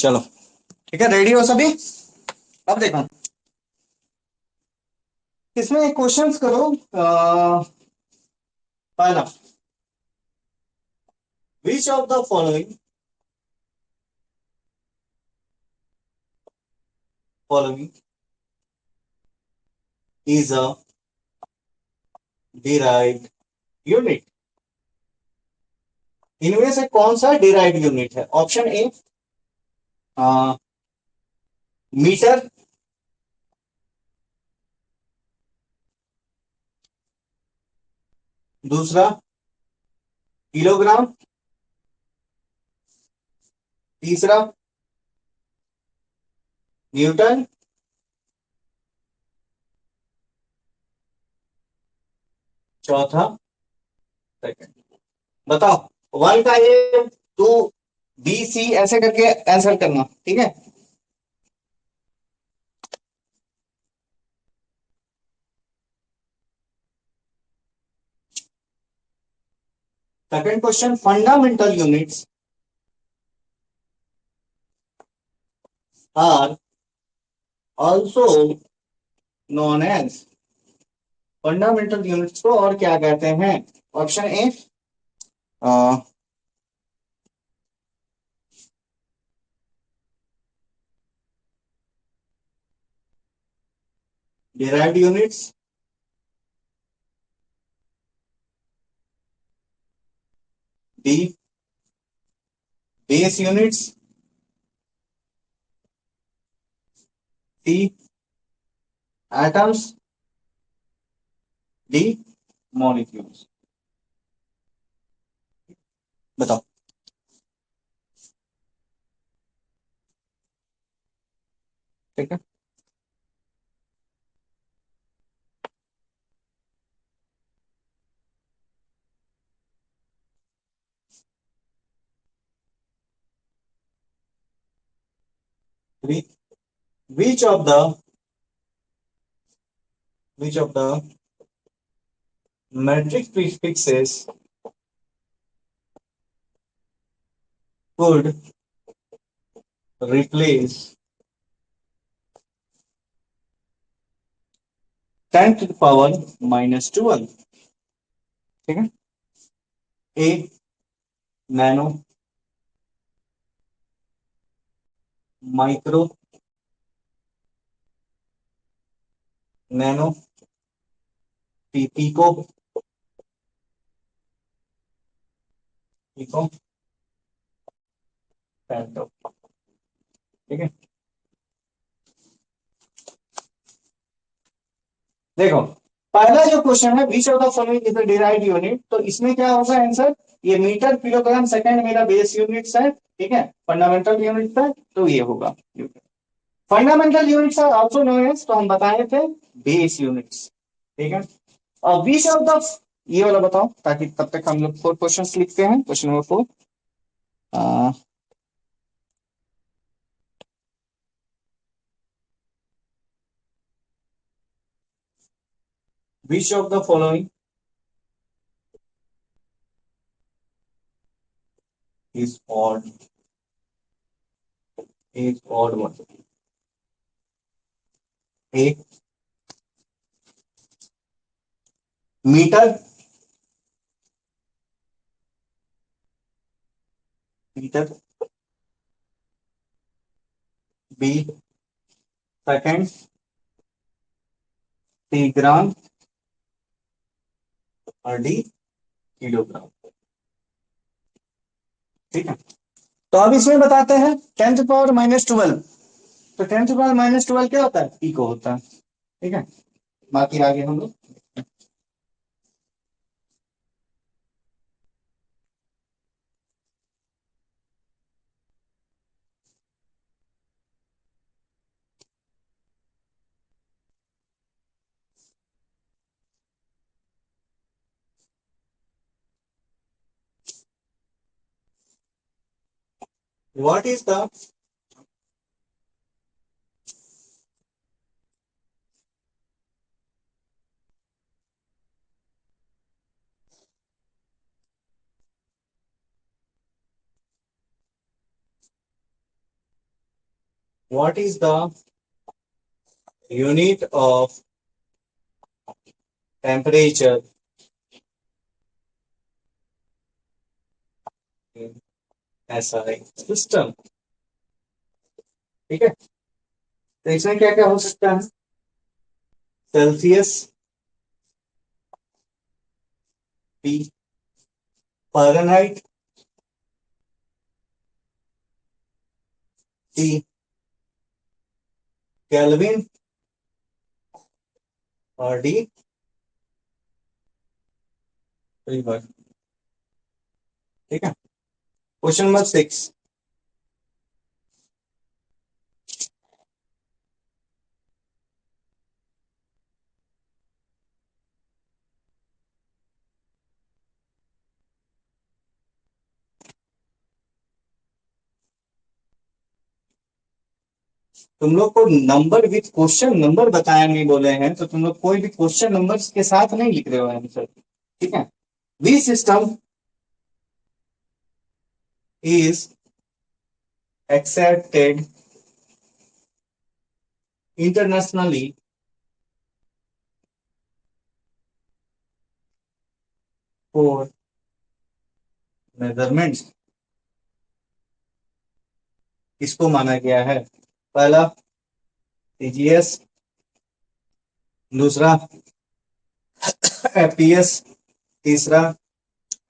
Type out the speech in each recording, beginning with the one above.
चलो, ठीक है, रेडी हो सभी। अब देखो, इसमें क्वेश्चंस करो। पहला, विच of the following is a derived unit. इनमें से कौन सा डिराइव्ड यूनिट है? ऑप्शन ए मीटर, दूसरा किलोग्राम, तीसरा न्यूटन, चौथा सेकंड। बताओ, वन का ये टू बी सी ऐसे करके आंसर करना, ठीक है। Second question, fundamental units are also known as. Fundamental units को और क्या कहते हैं? Option A derived units, B base units, C atoms, D molecules. बताओ। ठीक है, which of the which of the metric prefixes could replace 10 to the power minus 12? ठीक है, A nano, micro, nano, pico, pico, femto. ठीक है, देखो, पहला जो क्वेश्चन है which of the following is the derived unit, तो इसमें क्या होगा आंसर? ये मीटर, किलोग्राम, सेकंड मेरा बेस यूनिट्स है, ठीक है, फंडामेंटल यूनिट्स है, तो ये होगा। Fundamental units are also known as, तो हम बताए थे बेस यूनिट्स। ठीक है, और विच ऑफ द, ये वाला बताओ, ताकि तब तक हम लोग 4 क्वेश्चंस लिखते हैं। Question number 4, which of the following is odd, is odd one? A metre, metre, B second, C gram, और डी किलोग्राम। ठीक है, तो अब इसमें बताते हैं 10 to the power minus 12। तो 10 to the power minus 12 क्या होता है? पिको होता है। ठीक है, बाकी आगे हम लोग, what is the What is the unit of temperature in SI system? ठीक है, तो इसमें क्या क्या हो सकता है? सेल्सियस, पी फ़ारेनहाइट, सी केल्विन और डी फ्रीबर्ग। ठीक है, क्वेश्चन नंबर 6। तुम लोग को नंबर विथ क्वेश्चन नंबर बताया नहीं बोले हैं, तो तुम लोग कोई भी क्वेश्चन नंबर के साथ नहीं लिख रहे हो आंसर। ठीक है, we system is accepted internationally for measurements। किसको माना गया है? पहला सीजीएस, दूसरा एफपीएस, तीसरा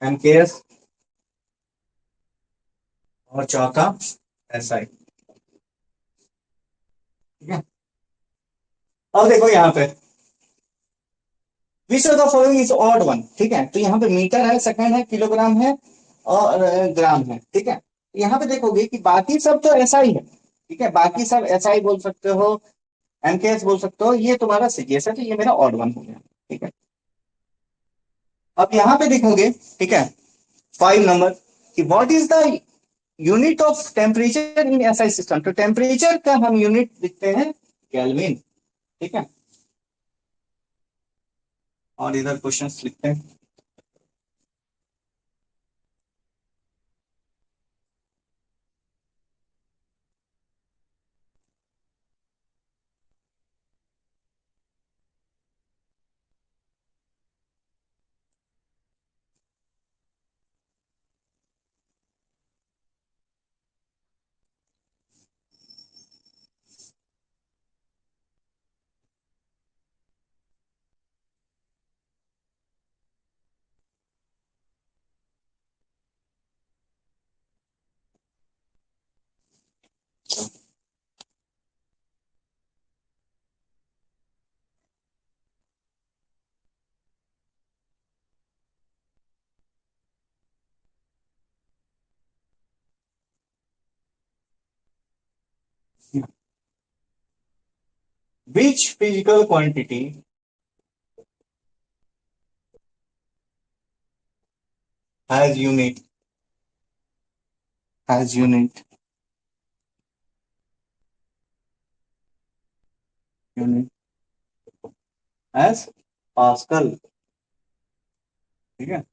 एमकेएस और चौथा एसआई। ठीक है, अब देखो यहाँ पे विच of the following is odd one. ठीक है, तो यहाँ पे मीटर है, सेकंड है, किलोग्राम है और ग्राम है। ठीक है, यहाँ पे देखोगे कि बाकी सब तो ऐसा ही है। ठीक है, बाकी सब ऐसा ही बोल सकते हो, एमकेएस बोल सकते हो, ये तुम्हारा सीजीएस है, तो ये मेरा ऑड वन हो गया। ठीक है, अब यहाँ पे देखोगे, ठीक है, 5 नंबर, कि what is the unit of temperature in SI system. तो टेम्परेचर का हम यूनिट लिखते हैं केल्विन। ठीक है, और इधर क्वेश्चंस लिखते हैं। Which physical quantity has unit unit as pascal. ठीक है,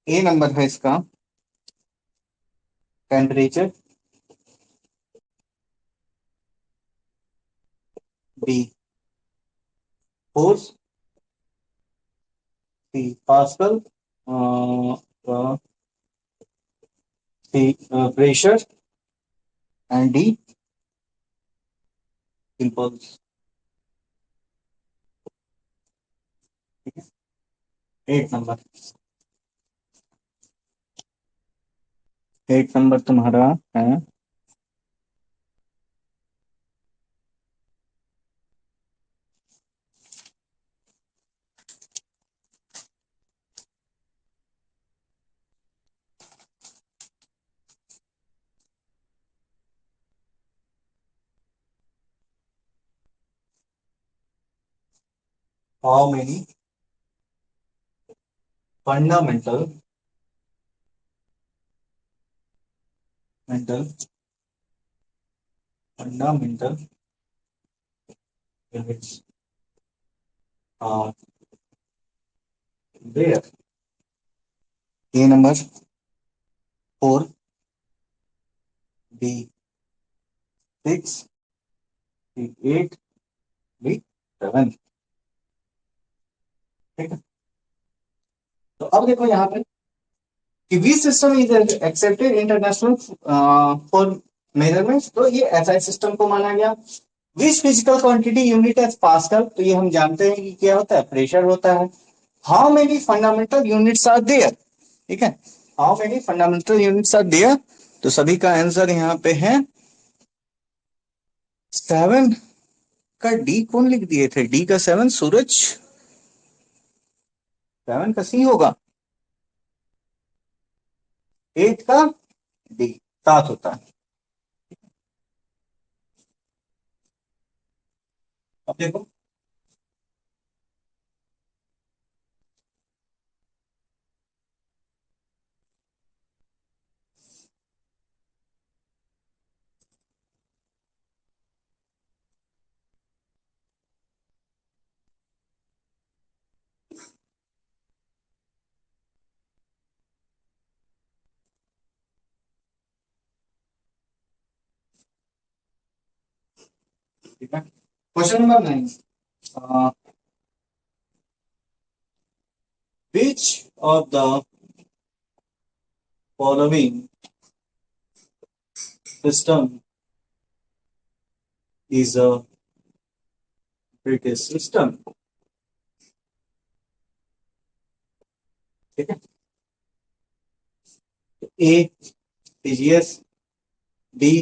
ए नंबर है इसका temperature, B force, C pascal, C pressure and D impulse. 8 number, 8 number तुम्हारा है how many fundamental mental fundamental units are there. A number 4, B 6 8 7। ठीक है, तो अब देखो यहाँ पे कि we system is accepted international for measurement, तो ये एसआई सिस्टम को माना गया। Which physical quantity unit as pascal, तो ये हम जानते हैं कि क्या होता है, प्रेशर होता है। How many fundamental units are there, ठीक है, how many fundamental units are there, तो सभी का आंसर यहाँ पे है 7 का। डी कौन लिख दिए थे, डी का 7 सूरज, 7 का सी होगा, 8 का डी, 7 होता है। अब देखो ठीक है, question number 9, which of the following system is a British system, ठीक है, A TGS, B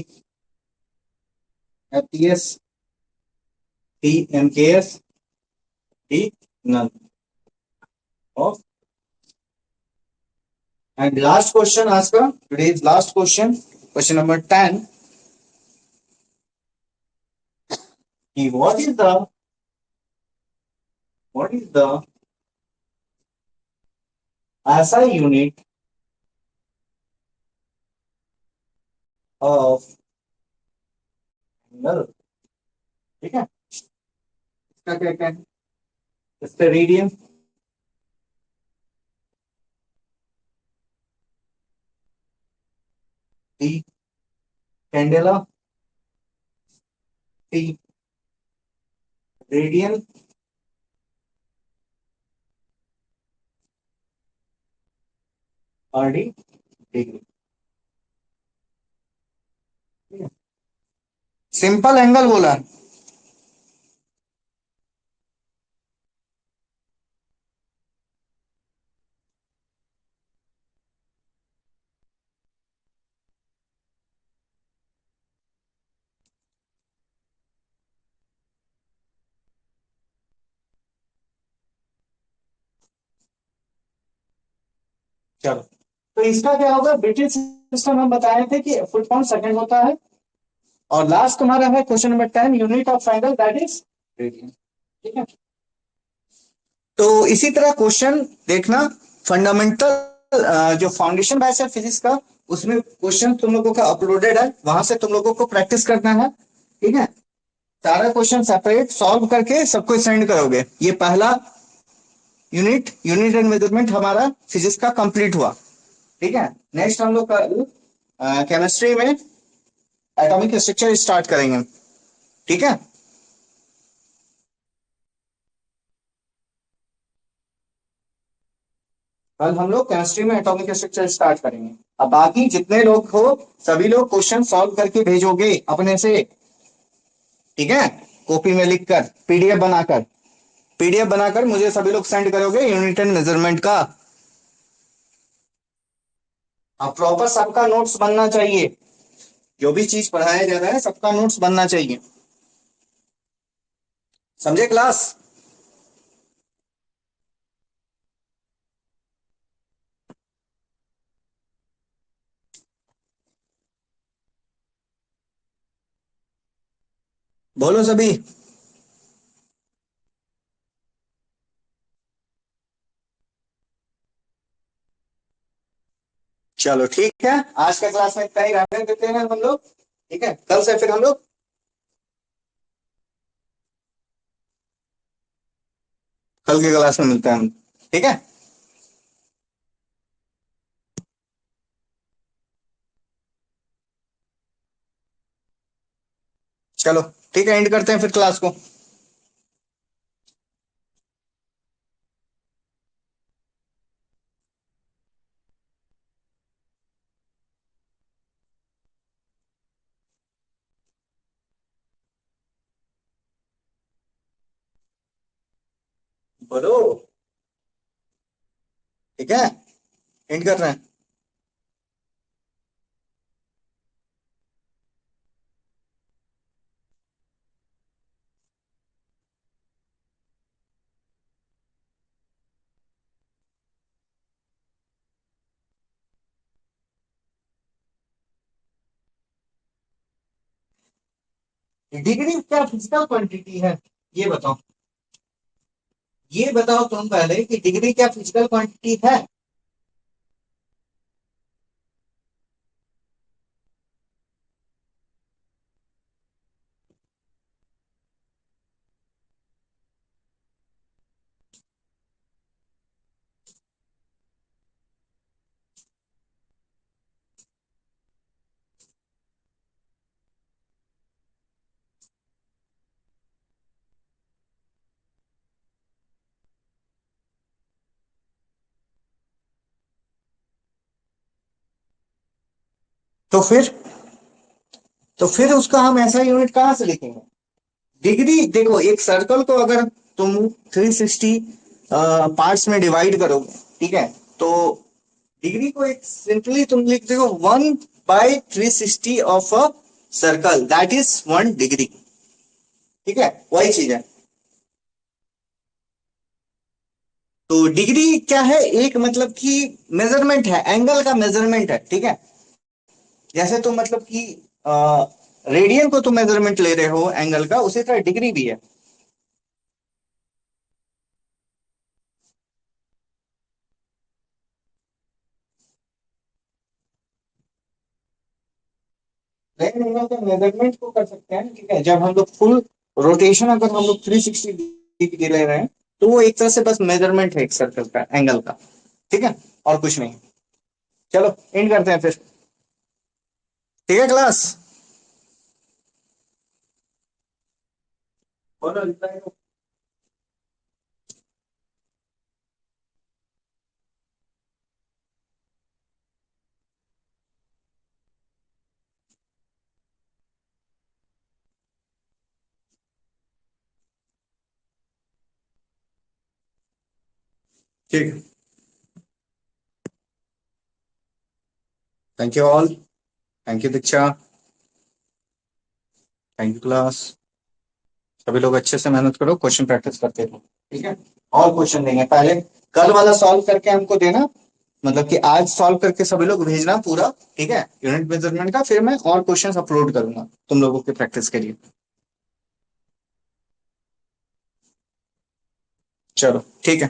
FTS, C MKS, D none of. And last question आज का, today's last question, question number 10, कि what is the SI unit of angle, ठीक है, इसका क्या क्या है, steradian, D candela, T radian, और डी डिग्री। सिंपल एंगल बोला, चलो, तो इसका क्या होगा, ब्रिटिश सिस्टम हम बताए थे कि फुट पाउंड सेकंड होता है। और लास्ट तुम्हारा है question number 10, unit of angle that is radian, ठीक है। तो इसी तरह क्वेश्चन देखना, फंडामेंटल जो फाउंडेशन बैच है फिजिक्स का, उसमें क्वेश्चन तुम लोगों का अपलोडेड है, वहां से तुम लोगों को प्रैक्टिस करना है, ठीक है। सारा क्वेश्चन सेपरेट सॉल्व करके सबको सेंड करोगे। ये पहला यूनिट एंड मेजरमेंट हमारा फिजिक्स का कंप्लीट हुआ, ठीक है। नेक्स्ट हम लोग केमिस्ट्री में एटॉमिक स्ट्रक्चर स्टार्ट करेंगे, ठीक है। कल हम लोग केमिस्ट्री में एटॉमिक स्ट्रक्चर स्टार्ट करेंगे। अब बाकी जितने लोग हो, सभी लोग क्वेश्चन सॉल्व करके भेजोगे अपने से, ठीक है, कॉपी में लिखकर, पीडीएफ बनाकर मुझे सभी लोग सेंड करोगे यूनिट एंड मेजरमेंट का। अब प्रॉपर सबका नोट्स बनना चाहिए, जो भी चीज पढ़ाया जा रहा है सबका नोट्स बनना चाहिए, समझे क्लास। बोलो सभी। चलो ठीक है, आज का क्लास में इतना ही रहने देते हैं हम लोग, ठीक है, कल से फिर हम लोग कल के क्लास में मिलते हैं हम, ठीक है। चलो ठीक है, एंड करते हैं फिर क्लास को। बोलो। ठीक है, एंड कर रहे हैं। डिग्री क्या फिजिकल क्वांटिटी है? ये बताओ, ये बताओ तुम पहले कि डिग्री क्या फिजिकल क्वांटिटी है? तो फिर, तो फिर उसका हम ऐसा यूनिट कहां से लिखेंगे? डिग्री देखो, एक सर्कल को अगर तुम 360 पार्ट्स में डिवाइड करोगे, ठीक है, तो डिग्री को एक सिंपली तुम लिख देखो 1/360 of a circle, that is 1 degree. ठीक है, वही चीज है। तो डिग्री क्या है? एक मतलब कि मेजरमेंट है, एंगल का मेजरमेंट है, ठीक है। जैसे तुम मतलब कि रेडियन को तुम मेजरमेंट ले रहे हो एंगल का, उसी तरह डिग्री भी है। लेकिन एंगल का मेजरमेंट को कर सकते हैं, ठीक है, जब हम लोग फुल रोटेशन अगर हम लोग 360 डिग्री ले रहे हैं, तो वो एक तरह से बस मेजरमेंट है एक सर्कल का एंगल का। ठीक है, और कुछ नहीं। चलो एंड करते हैं फिर। ठीक है क्लास। बोलो reply करो। ठीक है, thank you all. Thank you Diksha. Thank you class. सभी लोग अच्छे से मेहनत करो, क्वेश्चन प्रैक्टिस करते रहो। ठीक है, और क्वेश्चन देंगे, पहले कल वाला सॉल्व करके हमको देना, मतलब कि आज सॉल्व करके सभी लोग भेजना पूरा। ठीक है, यूनिट मेजरमेंट का, फिर मैं और क्वेश्चंस अपलोड करूंगा तुम लोगों के प्रैक्टिस के लिए। चलो ठीक है।